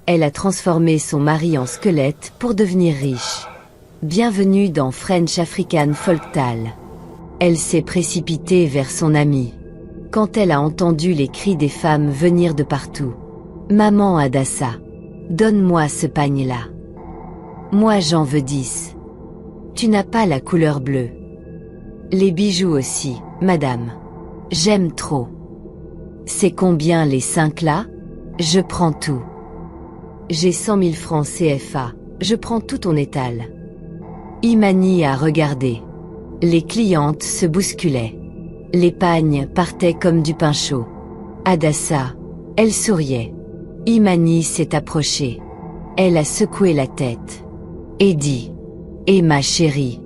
Elle a transformé son mari en squelette pour devenir riche. Bienvenue dans French African Folktale. Elle s'est précipitée vers son amie. Quand elle a entendu les cris des femmes venir de partout. Maman Hadassa, donne-moi ce pagne-là. Moi j'en veux 10. Tu n'as pas la couleur bleue. Les bijoux aussi, madame. J'aime trop. C'est combien les 5 là? Je prends tout. J'ai 100 000 francs CFA, je prends tout ton étal. Imani a regardé. Les clientes se bousculaient. Les pagnes partaient comme du pain chaud. Hadassa, elle souriait. Imani s'est approchée. Elle a secoué la tête. Et dit. Eh ma chérie.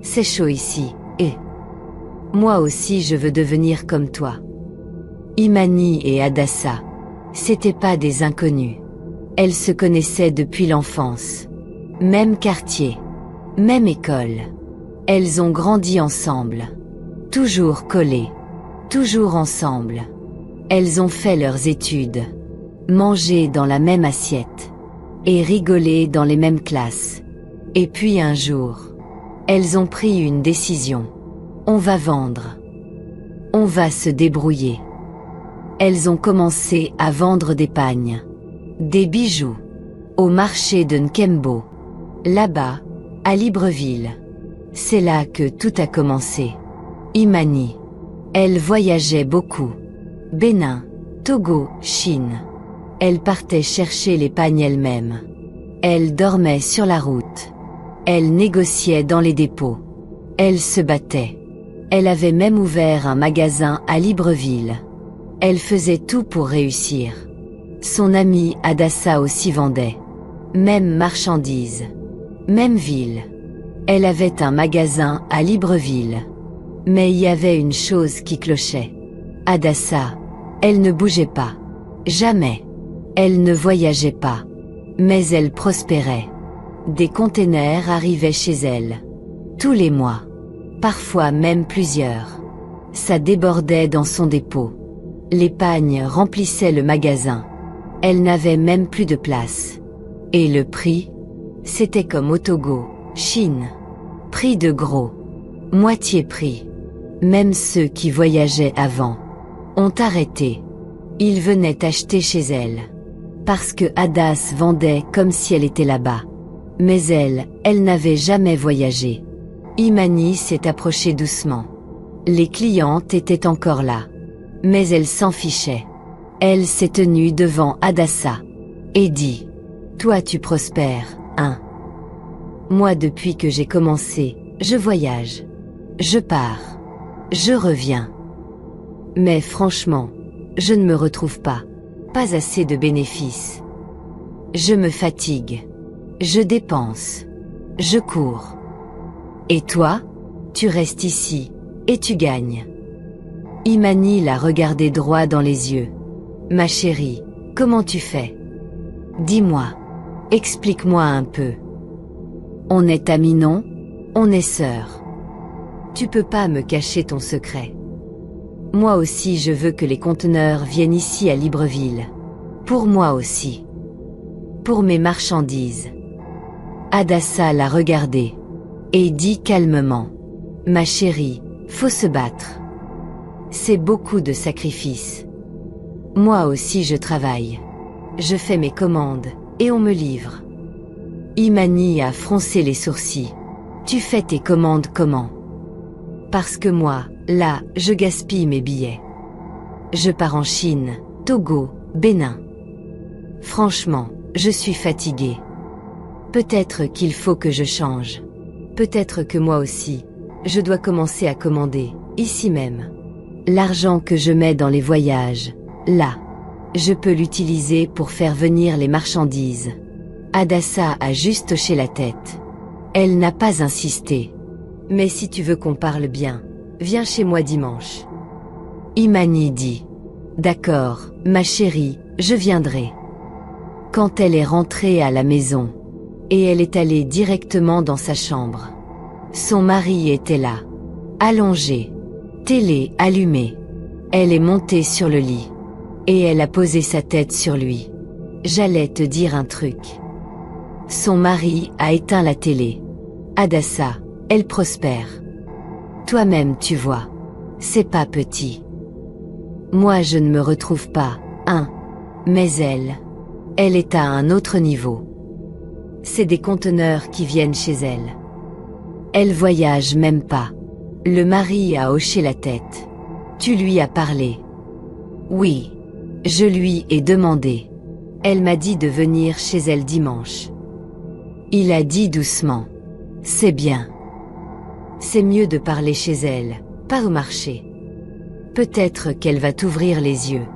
C'est chaud ici, et... Moi aussi je veux devenir comme toi. Imani et Hadassa. C'étaient pas des inconnus. Elles se connaissaient depuis l'enfance. Même quartier. Même école. Elles ont grandi ensemble. Toujours collées. Toujours ensemble. Elles ont fait leurs études. Mangé dans la même assiette. Et rigolé dans les mêmes classes. Et puis un jour. Elles ont pris une décision. On va vendre. On va se débrouiller. Elles ont commencé à vendre des pagnes. Des bijoux. Au marché de Nkembo. Là-bas, à Libreville. C'est là que tout a commencé. Imani. Elle voyageait beaucoup. Bénin, Togo, Chine. Elle partait chercher les pagnes elle-même. Elle dormait sur la route. Elle négociait dans les dépôts. Elle se battait. Elle avait même ouvert un magasin à Libreville. Elle faisait tout pour réussir. Son amie Hadassa aussi vendait. Même marchandises. Même ville. Elle avait un magasin à Libreville. Mais il y avait une chose qui clochait. Hadassa, elle ne bougeait pas. Jamais. Elle ne voyageait pas. Mais elle prospérait. Des containers arrivaient chez elle. Tous les mois. Parfois même plusieurs. Ça débordait dans son dépôt. Les pagnes remplissaient le magasin. Elle n'avait même plus de place. Et le prix? C'était comme au Togo, Chine. Prix de gros. Moitié prix. Même ceux qui voyageaient avant ont arrêté. Ils venaient acheter chez elle. Parce que Hadassa vendait comme si elle était là-bas. Mais elle n'avait jamais voyagé. Imani s'est approchée doucement. Les clientes étaient encore là. Mais elle s'en fichait. Elle s'est tenue devant Hadassa. Et dit. Toi tu prospères, hein? Moi depuis que j'ai commencé, je voyage. Je pars. Je reviens. Mais franchement, je ne me retrouve pas. Pas assez de bénéfices. Je me fatigue. Je dépense. Je cours. Et toi? Tu restes ici, et tu gagnes. Imani l'a regardé droit dans les yeux. Ma chérie, comment tu fais? Dis-moi. Explique-moi un peu. On est amis, non? On est sœurs. Tu peux pas me cacher ton secret. Moi aussi je veux que les conteneurs viennent ici à Libreville. Pour moi aussi. Pour mes marchandises. Hadassa l'a regardé. Et dit calmement. Ma chérie, faut se battre. C'est beaucoup de sacrifices. Moi aussi je travaille. Je fais mes commandes, et on me livre. Imani a froncé les sourcils. Tu fais tes commandes comment? Parce que moi, là, je gaspille mes billets. Je pars en Chine, Togo, Bénin. Franchement, je suis fatiguée. Peut-être qu'il faut que je change. Peut-être que moi aussi, je dois commencer à commander, ici même. L'argent que je mets dans les voyages, là, je peux l'utiliser pour faire venir les marchandises. Hadassa a juste hoché la tête. Elle n'a pas insisté. Mais si tu veux qu'on parle bien, viens chez moi dimanche. Imani dit. D'accord, ma chérie, je viendrai. Quand elle est rentrée à la maison, et elle est allée directement dans sa chambre. Son mari était là, allongé, télé allumée. Elle est montée sur le lit, et elle a posé sa tête sur lui. J'allais te dire un truc. Son mari a éteint la télé. Hadassah, elle prospère. Toi-même tu vois. C'est pas petit. Moi je ne me retrouve pas, hein. Mais elle est à un autre niveau. C'est des conteneurs qui viennent chez elle. Elle voyage même pas. Le mari a hoché la tête. Tu lui as parlé? Oui. Je lui ai demandé. Elle m'a dit de venir chez elle dimanche. Il a dit doucement. C'est bien. C'est mieux de parler chez elle, pas au marché. Peut-être qu'elle va t'ouvrir les yeux.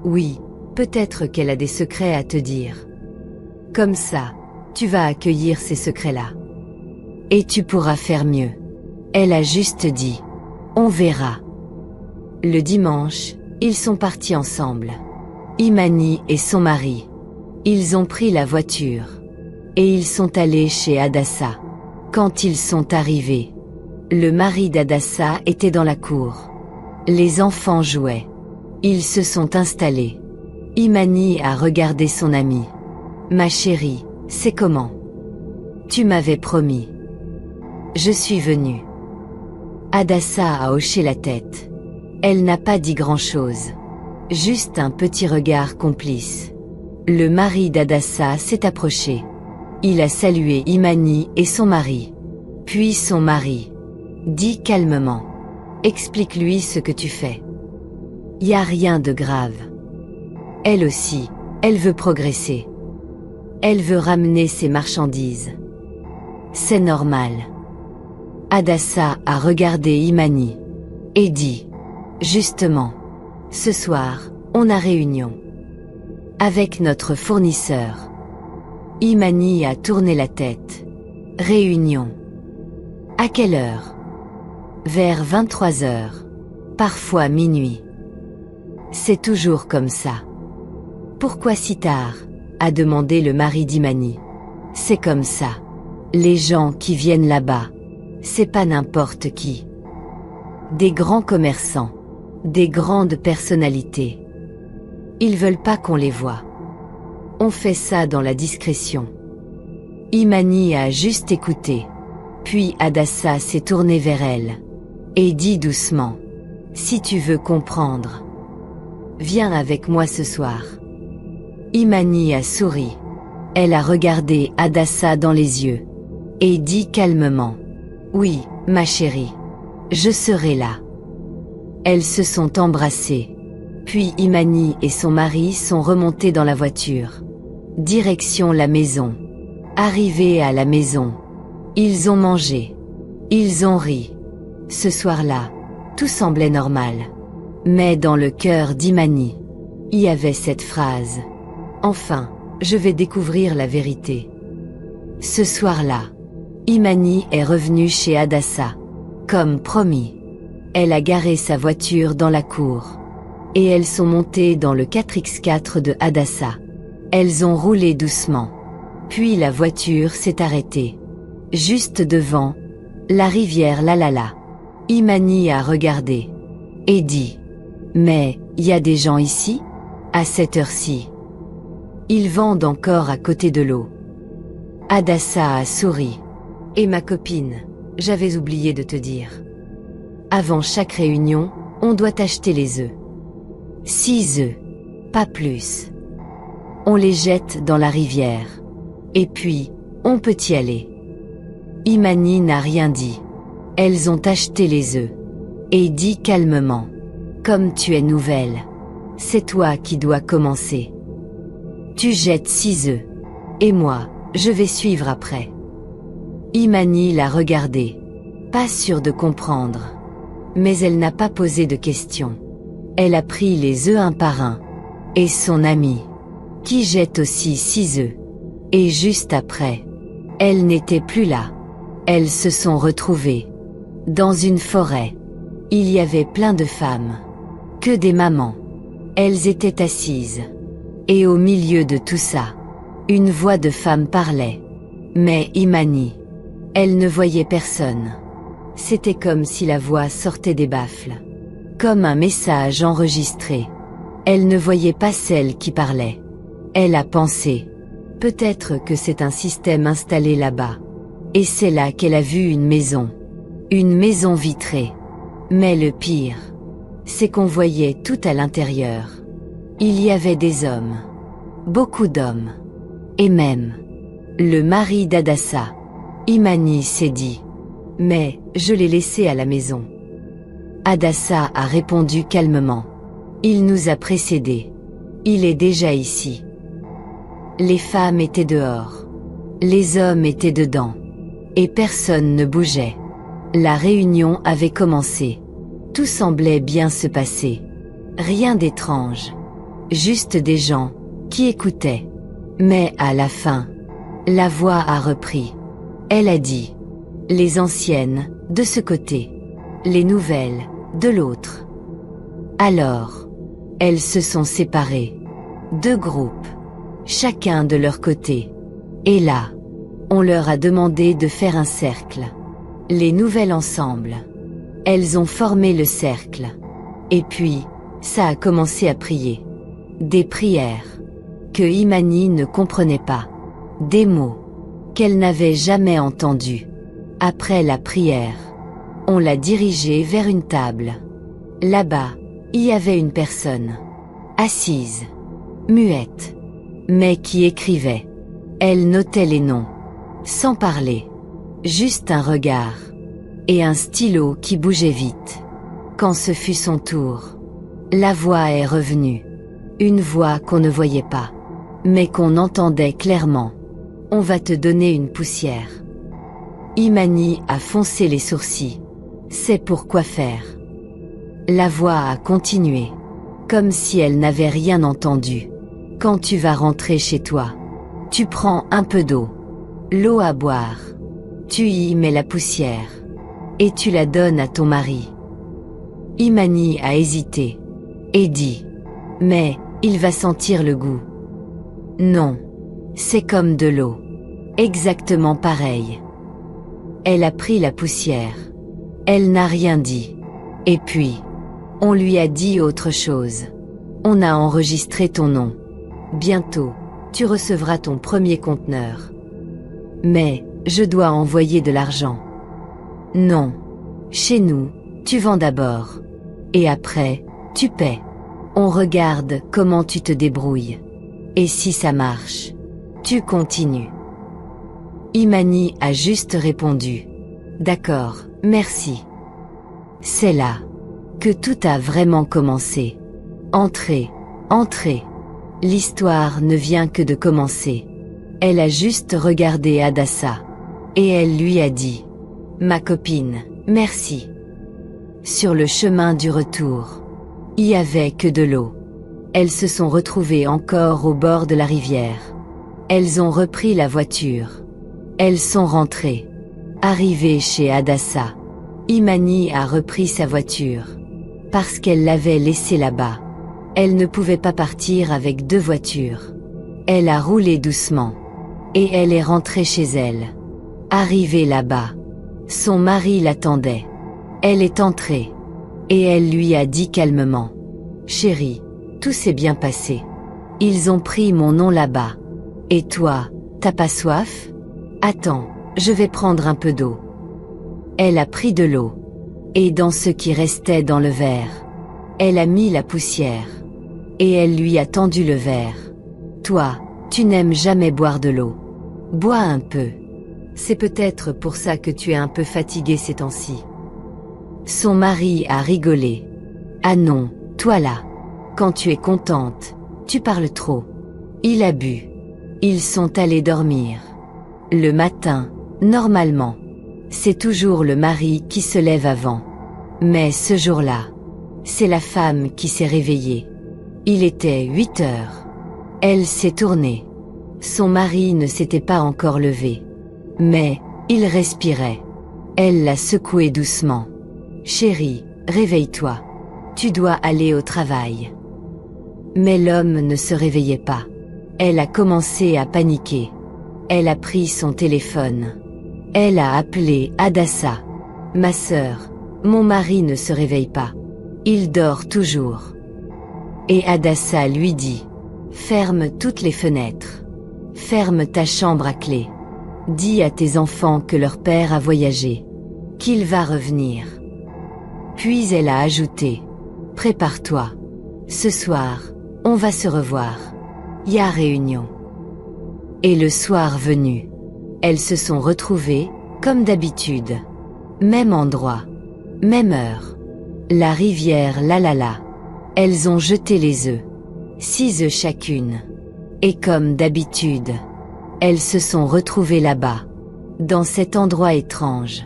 Oui, peut-être qu'elle a des secrets à te dire. Comme ça, tu vas accueillir ces secrets-là. Et tu pourras faire mieux. Elle a juste dit. On verra. Le dimanche, ils sont partis ensemble. Imani et son mari. Ils ont pris la voiture. Et ils sont allés chez Hadassah. Quand ils sont arrivés, le mari d'Hadassah était dans la cour. Les enfants jouaient. Ils se sont installés. Imani a regardé son ami. Ma chérie, c'est comment? Tu m'avais promis. Je suis venue. Hadassah a hoché la tête. Elle n'a pas dit grand-chose. Juste un petit regard complice. Le mari d'Hadassah s'est approché. Il a salué Imani et son mari. Puis son mari. Dit calmement. Explique-lui ce que tu fais. Y a rien de grave. Elle aussi, elle veut progresser. Elle veut ramener ses marchandises. C'est normal. Hadassah a regardé Imani. Et dit. Justement. Ce soir, on a réunion. Avec notre fournisseur. Imani a tourné la tête. Réunion. À quelle heure? Vers 23 heures. Parfois minuit. C'est toujours comme ça. Pourquoi si tard? A demandé le mari d'Imani. C'est comme ça. Les gens qui viennent là-bas. C'est pas n'importe qui. Des grands commerçants. Des grandes personnalités. Ils veulent pas qu'on les voie. On fait ça dans la discrétion. Imani a juste écouté. Puis Hadassah s'est tournée vers elle. Et dit doucement. Si tu veux comprendre. Viens avec moi ce soir. Imani a souri. Elle a regardé Hadassah dans les yeux. Et dit calmement. Oui, ma chérie. Je serai là. Elles se sont embrassées. Puis Imani et son mari sont remontés dans la voiture. Direction la maison. Arrivés à la maison. Ils ont mangé. Ils ont ri. Ce soir-là, tout semblait normal. Mais dans le cœur d'Imani, il y avait cette phrase. Enfin, je vais découvrir la vérité. Ce soir-là, Imani est revenue chez Hadassah. Comme promis. Elle a garé sa voiture dans la cour. Et elles sont montées dans le 4x4 de Hadassah. Elles ont roulé doucement. Puis la voiture s'est arrêtée. Juste devant, la rivière Lalala. Imani a regardé. Et dit. Mais, y a des gens ici? À cette heure-ci. Ils vendent encore à côté de l'eau. Hadassah a souri. Et ma copine, j'avais oublié de te dire. Avant chaque réunion, on doit acheter les œufs. 6 œufs. Pas plus. On les jette dans la rivière. Et puis, on peut y aller. Imani n'a rien dit. Elles ont acheté les œufs. Et dit calmement. Comme tu es nouvelle. C'est toi qui dois commencer. Tu jettes 6 œufs. Et moi, je vais suivre après. Imani l'a regardé. Pas sûre de comprendre. Mais elle n'a pas posé de questions. Elle a pris les œufs un par un. Et son ami. Qui jette aussi 6 œufs. Et juste après. Elle n'était plus là. Elles se sont retrouvées. Dans une forêt. Il y avait plein de femmes. Que des mamans. Elles étaient assises. Et au milieu de tout ça. Une voix de femme parlait. Mais Imani. Elle ne voyait personne. C'était comme si la voix sortait des baffles. Comme un message enregistré. Elle ne voyait pas celle qui parlait. Elle a pensé. Peut-être que c'est un système installé là-bas. Et c'est là qu'elle a vu une maison. Une maison vitrée. Mais le pire, c'est qu'on voyait tout à l'intérieur. Il y avait des hommes. Beaucoup d'hommes. Et même le mari d'Hadassa. Imani s'est dit. Mais, je l'ai laissé à la maison. Hadassa a répondu calmement. Il nous a précédés. Il est déjà ici. Les femmes étaient dehors. Les hommes étaient dedans. Et personne ne bougeait. La réunion avait commencé. Tout semblait bien se passer. Rien d'étrange. Juste des gens qui écoutaient. Mais à la fin, la voix a repris. Elle a dit. Les anciennes, de ce côté. Les nouvelles, de l'autre. Alors, elles se sont séparées. 2 groupes. Chacun de leur côté. Et là, on leur a demandé de faire un cercle. Les nouvelles ensemble. Elles ont formé le cercle. Et puis, ça a commencé à prier. Des prières. Que Imani ne comprenait pas. Des mots. Qu'elle n'avait jamais entendus. Après la prière, on l'a dirigée vers une table. Là-bas, il y avait une personne. Assise. Muette. Mais qui écrivait. Elle notait les noms. Sans parler. Juste un regard. Et un stylo qui bougeait vite. Quand ce fut son tour, la voix est revenue. Une voix qu'on ne voyait pas. Mais qu'on entendait clairement. On va te donner une poussière. Imani a foncé les sourcils. C'est pour quoi faire. La voix a continué. Comme si elle n'avait rien entendu. Quand tu vas rentrer chez toi, tu prends un peu d'eau. L'eau à boire. Tu y mets la poussière. Et tu la donnes à ton mari. Imani a hésité. Et dit. Mais, il va sentir le goût. Non. C'est comme de l'eau. Exactement pareil. Elle a pris la poussière. Elle n'a rien dit. Et puis, on lui a dit autre chose. On a enregistré ton nom. Bientôt, tu recevras ton premier conteneur. Mais, je dois envoyer de l'argent. Non. Chez nous, tu vends d'abord. Et après, tu paies. On regarde comment tu te débrouilles. Et si ça marche, tu continues. Imani a juste répondu. D'accord, merci. C'est là que tout a vraiment commencé. Entrez, entrez. L'histoire ne vient que de commencer. Elle a juste regardé Hadassa. Et elle lui a dit. Ma copine, merci. Sur le chemin du retour, il y avait que de l'eau. Elles se sont retrouvées encore au bord de la rivière. Elles ont repris la voiture. Elles sont rentrées. Arrivées chez Hadassa, Imani a repris sa voiture. Parce qu'elle l'avait laissée là-bas. Elle ne pouvait pas partir avec 2 voitures. Elle a roulé doucement. Et elle est rentrée chez elle. Arrivée là-bas, son mari l'attendait. Elle est entrée. Et elle lui a dit calmement. Chérie, tout s'est bien passé. Ils ont pris mon nom là-bas. Et toi, t'as pas soif? Attends, je vais prendre un peu d'eau. Elle a pris de l'eau. Et dans ce qui restait dans le verre, elle a mis la poussière. Et elle lui a tendu le verre. Toi, tu n'aimes jamais boire de l'eau. Bois un peu. C'est peut-être pour ça que tu es un peu fatigué ces temps-ci. Son mari a rigolé. Ah non, toi là. Quand tu es contente, tu parles trop. Il a bu. Ils sont allés dormir. Le matin, normalement, c'est toujours le mari qui se lève avant. Mais ce jour-là, c'est la femme qui s'est réveillée. Il était 8 heures. Elle s'est tournée. Son mari ne s'était pas encore levé. Mais, il respirait. Elle l'a secoué doucement. Chérie, réveille-toi. Tu dois aller au travail. Mais l'homme ne se réveillait pas. Elle a commencé à paniquer. Elle a pris son téléphone. Elle a appelé Hadassa. Ma sœur, mon mari ne se réveille pas. Il dort toujours. Et Hadassa lui dit. Ferme toutes les fenêtres. Ferme ta chambre à clé. Dis à tes enfants que leur père a voyagé. Qu'il va revenir. Puis elle a ajouté. Prépare-toi. Ce soir, on va se revoir. Y a réunion. Et le soir venu, elles se sont retrouvées, comme d'habitude. Même endroit. Même heure. La rivière la. Elles ont jeté les œufs. 6 œufs chacune. Et comme d'habitude, elles se sont retrouvées là-bas. Dans cet endroit étrange.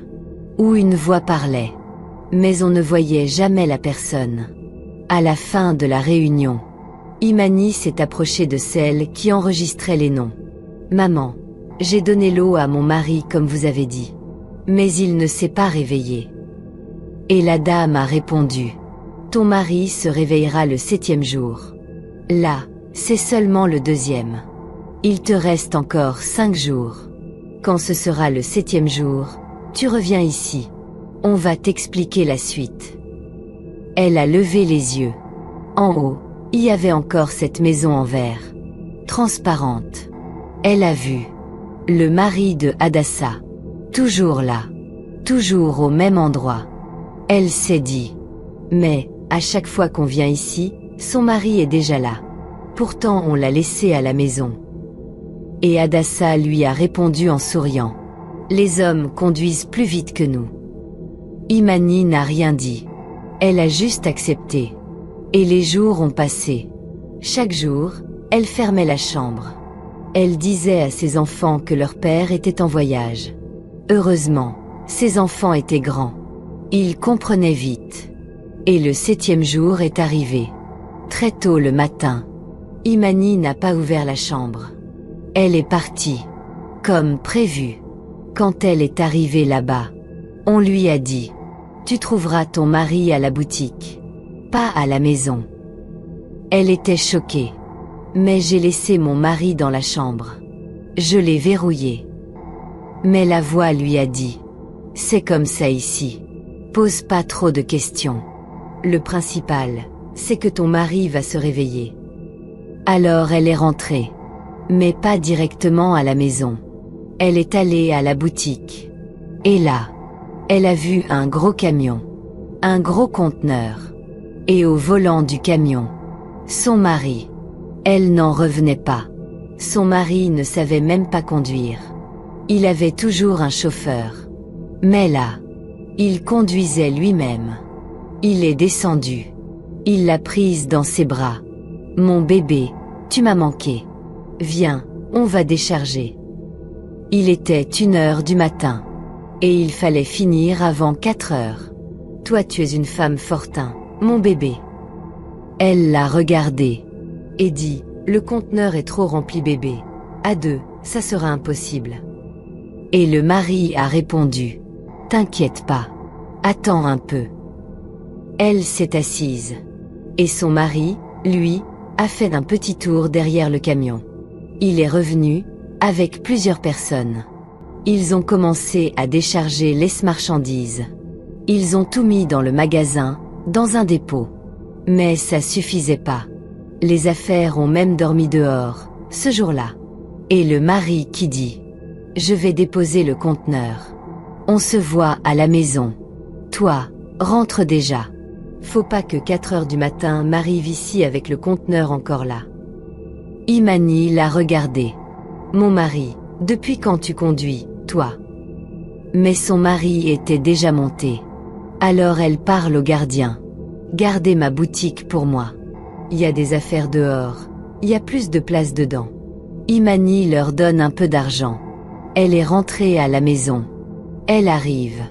Où une voix parlait. Mais on ne voyait jamais la personne. À la fin de la réunion, Imani s'est approchée de celle qui enregistrait les noms. Maman, j'ai donné l'eau à mon mari comme vous avez dit. Mais il ne s'est pas réveillé. Et la dame a répondu. Ton mari se réveillera le 7e jour. Là, c'est seulement le 2e. Il te reste encore 5 jours. Quand ce sera le 7e jour, tu reviens ici. On va t'expliquer la suite. Elle a levé les yeux. En haut, il y avait encore cette maison en verre. Transparente. Elle a vu. Le mari de Hadassah. Toujours là. Toujours au même endroit. Elle s'est dit. Mais, à chaque fois qu'on vient ici, son mari est déjà là. Pourtant on l'a laissé à la maison. Et Hadassah lui a répondu en souriant. Les hommes conduisent plus vite que nous. Imani n'a rien dit. Elle a juste accepté. Et les jours ont passé. Chaque jour, elle fermait la chambre. Elle disait à ses enfants que leur père était en voyage. Heureusement, ses enfants étaient grands. Ils comprenaient vite. Et le 7e jour est arrivé. Très tôt le matin. Imani n'a pas ouvert la chambre. Elle est partie. Comme prévu. Quand elle est arrivée là-bas, on lui a dit. Tu trouveras ton mari à la boutique. Pas à la maison. Elle était choquée. Mais j'ai laissé mon mari dans la chambre. Je l'ai verrouillé. Mais la voix lui a dit. C'est comme ça ici. Pose pas trop de questions. Le principal, c'est que ton mari va se réveiller. Alors elle est rentrée. Mais pas directement à la maison. Elle est allée à la boutique. Et là, elle a vu un gros camion. Un gros conteneur. Et au volant du camion, son mari. Elle n'en revenait pas. Son mari ne savait même pas conduire. Il avait toujours un chauffeur. Mais là, il conduisait lui-même. Il est descendu. Il l'a prise dans ses bras. Mon bébé, tu m'as manqué. Viens, on va décharger. Il était 1h du matin. Et il fallait finir avant 4h. Toi tu es une femme fortin, mon bébé. Elle l'a regardé. Et dit, le conteneur est trop rempli bébé. À 2, ça sera impossible. Et le mari a répondu. T'inquiète pas. Attends un peu. Elle s'est assise. Et son mari, lui, a fait un petit tour derrière le camion. Il est revenu, avec plusieurs personnes. Ils ont commencé à décharger les marchandises. Ils ont tout mis dans le magasin, dans un dépôt. Mais ça suffisait pas. Les affaires ont même dormi dehors, ce jour-là. Et le mari qui dit « Je vais déposer le conteneur. On se voit à la maison. Toi, rentre déjà. Faut pas que 4h du matin m'arrive ici avec le conteneur encore là. » Imani l'a regardé. « Mon mari, depuis quand tu conduis, toi ?» Mais son mari était déjà monté. Alors elle parle au gardien. « Gardez ma boutique pour moi. Il y a des affaires dehors, il y a plus de place dedans. » Imani leur donne un peu d'argent. Elle est rentrée à la maison. Elle arrive.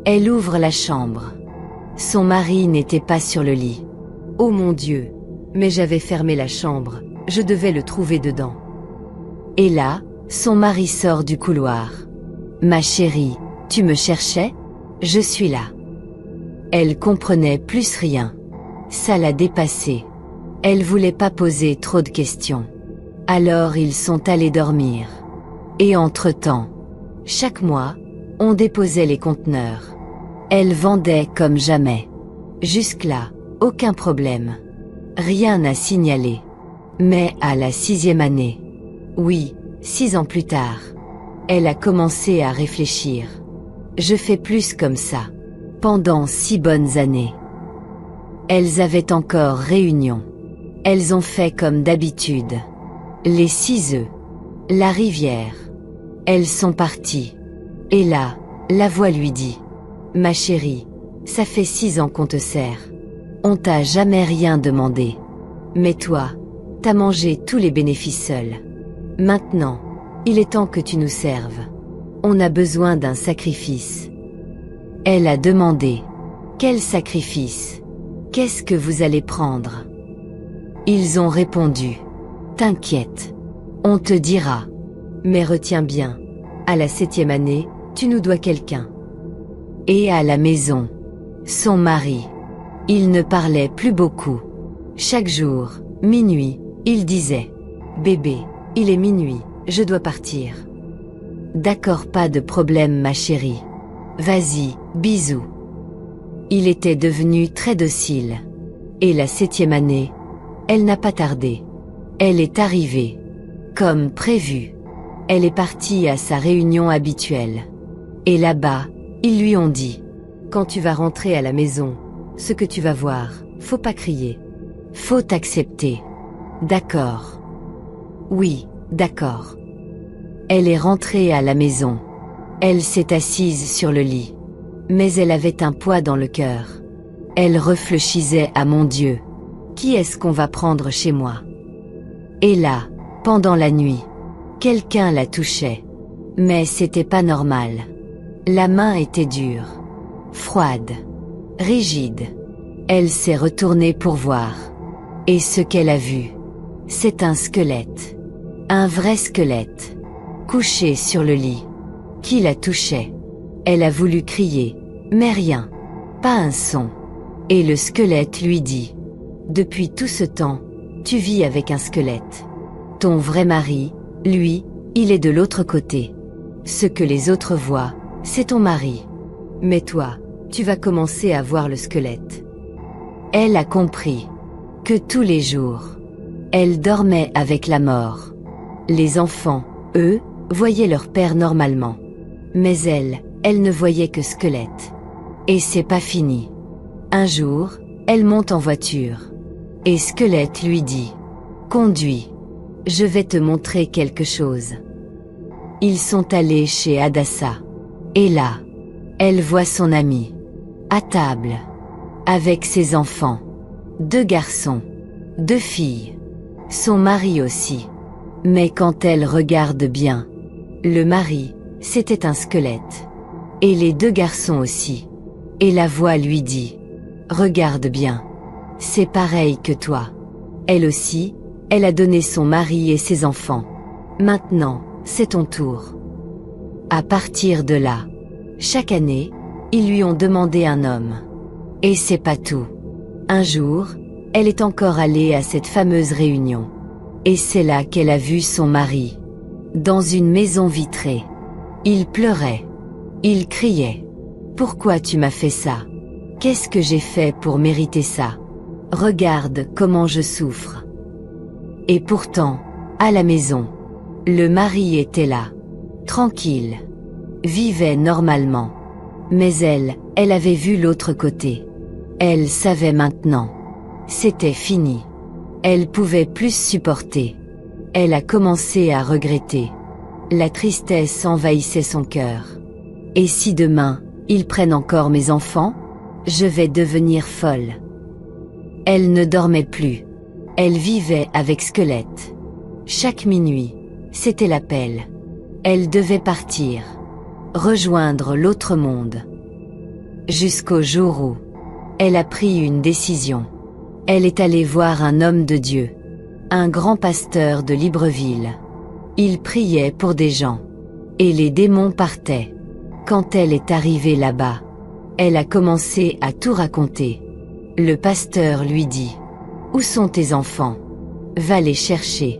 Elle ouvre la chambre. Son mari n'était pas sur le lit. « Oh mon Dieu! Mais j'avais fermé la chambre, je devais le trouver dedans. » Et là, son mari sort du couloir. « Ma chérie, tu me cherchais? Je suis là. » Elle comprenait plus rien. Ça l'a dépassée. Elle voulait pas poser trop de questions. Alors ils sont allés dormir. Et entre-temps, chaque mois, on déposait les conteneurs. Elle vendait comme jamais. Jusque-là, aucun problème. Rien à signaler. Mais à la 6e année, oui, 6 ans plus tard, elle a commencé à réfléchir. Je fais plus comme ça. Pendant 6 bonnes années. Elles avaient encore réunion. Elles ont fait comme d'habitude. Les 6 œufs. La rivière. Elles sont parties. Et là, la voix lui dit. Ma chérie, ça fait 6 ans qu'on te sert. On t'a jamais rien demandé. Mais toi, t'as mangé tous les bénéfices seul. Maintenant, il est temps que tu nous serves. On a besoin d'un sacrifice. Elle a demandé. Quel sacrifice? Qu'est-ce que vous allez prendre? Ils ont répondu. T'inquiète. On te dira. Mais retiens bien. À la 7e année, tu nous dois quelqu'un. Et à la maison. Son mari. Il ne parlait plus beaucoup. Chaque jour, minuit, il disait. Bébé, il est minuit, je dois partir. D'accord, pas de problème ma chérie. Vas-y, bisous. Il était devenu très docile. Et la 7e année, elle n'a pas tardé. Elle est arrivée. Comme prévu. Elle est partie à sa réunion habituelle. Et là-bas, ils lui ont dit. Quand tu vas rentrer à la maison, ce que tu vas voir, faut pas crier. Faut accepter. D'accord. Oui, d'accord. Elle est rentrée à la maison. Elle s'est assise sur le lit. Mais elle avait un poids dans le cœur. Elle réfléchissait à mon Dieu. Qui est-ce qu'on va prendre chez moi? Et là, pendant la nuit, quelqu'un la touchait. Mais c'était pas normal. La main était dure. Froide. Rigide. Elle s'est retournée pour voir. Et ce qu'elle a vu, c'est un squelette. Un vrai squelette. Couché sur le lit. Qui la touchait? Elle a voulu crier, mais rien. Pas un son. Et le squelette lui dit. Depuis tout ce temps, tu vis avec un squelette. Ton vrai mari, lui, il est de l'autre côté. Ce que les autres voient, c'est ton mari. Mais toi, tu vas commencer à voir le squelette. Elle a compris que tous les jours, elle dormait avec la mort. Les enfants, eux, voyaient leur père normalement. Mais elle ne voyait que squelette. Et c'est pas fini. Un jour, elle monte en voiture. Et squelette lui dit. Conduis. Je vais te montrer quelque chose. Ils sont allés chez Adassa. Et là, elle voit son ami. À table. Avec ses enfants. 2 garçons. 2 filles. Son mari aussi. Mais quand elle regarde bien, le mari, c'était un squelette. Et les 2 garçons aussi. Et la voix lui dit. Regarde bien. C'est pareil que toi. Elle aussi, elle a donné son mari et ses enfants. Maintenant, c'est ton tour. À partir de là, chaque année, ils lui ont demandé un homme. Et c'est pas tout. Un jour, elle est encore allée à cette fameuse réunion. Et c'est là qu'elle a vu son mari. Dans une maison vitrée. Il pleurait. Il criait. Pourquoi tu m'as fait ça? Qu'est-ce que j'ai fait pour mériter ça? Regarde comment je souffre. Et pourtant, à la maison, le mari était là. Tranquille. Vivait normalement. Mais elle avait vu l'autre côté. Elle savait maintenant. C'était fini. Elle pouvait plus supporter. Elle a commencé à regretter. La tristesse envahissait son cœur. Et si demain, ils prennent encore mes enfants? Je vais devenir folle. Elle ne dormait plus. Elle vivait avec squelette. Chaque minuit, c'était l'appel. Elle devait partir. Rejoindre l'autre monde. Jusqu'au jour où elle a pris une décision. Elle est allée voir un homme de Dieu. Un grand pasteur de Libreville. Il priait pour des gens. Et les démons partaient. Quand elle est arrivée là-bas, elle a commencé à tout raconter. Le pasteur lui dit. Où sont tes enfants? Va les chercher.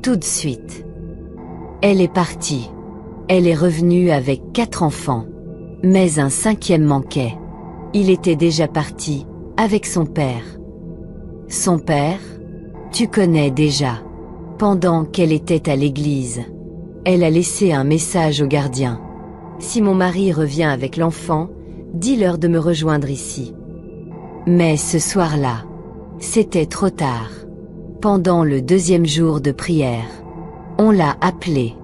Tout de suite. Elle est partie. Elle est revenue avec 4 enfants. Mais un 5e manquait. Il était déjà parti, avec son père. Son père? Tu connais déjà. Pendant qu'elle était à l'église, elle a laissé un message au gardien. Si mon mari revient avec l'enfant, dis-leur de me rejoindre ici. Mais ce soir-là, c'était trop tard. Pendant le deuxième jour de prière, on l'a appelé.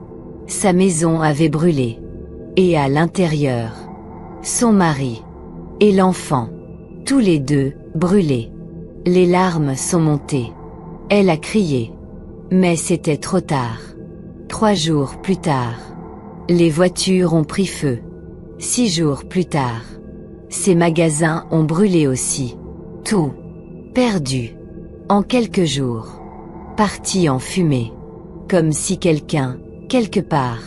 Sa maison avait brûlé. Et à l'intérieur, son mari et l'enfant, tous les deux, brûlés. Les larmes sont montées. Elle a crié. Mais c'était trop tard. 3 jours plus tard, les voitures ont pris feu. 6 jours plus tard, ses magasins ont brûlé aussi. Tout. Perdu. En quelques jours. Parti en fumée. Comme si quelqu'un, quelque part,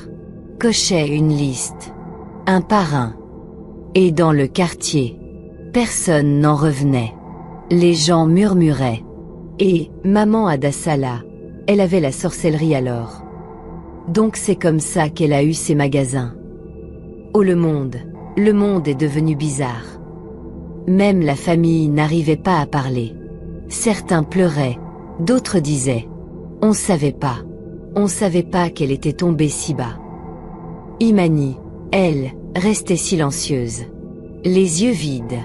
cochait une liste. Un par un. Et dans le quartier, personne n'en revenait. Les gens murmuraient. Et, maman Adassala, elle avait la sorcellerie alors. Donc c'est comme ça qu'elle a eu ses magasins. Oh le monde est devenu bizarre. Même la famille n'arrivait pas à parler. Certains pleuraient, d'autres disaient. On savait pas qu'elle était tombée si bas. Imani, elle, restait silencieuse. Les yeux vides.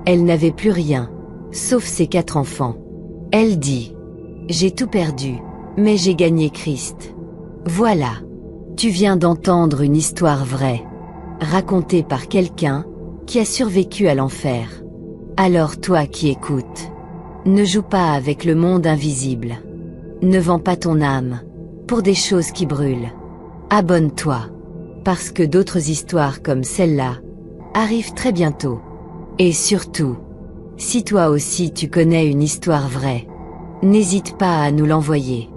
Elle n'avait plus rien, sauf ses 4 enfants. Elle dit. J'ai tout perdu, mais j'ai gagné Christ. Voilà. Tu viens d'entendre une histoire vraie, racontée par quelqu'un qui a survécu à l'enfer. Alors toi qui écoutes, ne joue pas avec le monde invisible. Ne vends pas ton âme pour des choses qui brûlent. Abonne-toi, parce que d'autres histoires comme celle-là arrivent très bientôt. Et surtout, si toi aussi tu connais une histoire vraie, n'hésite pas à nous l'envoyer.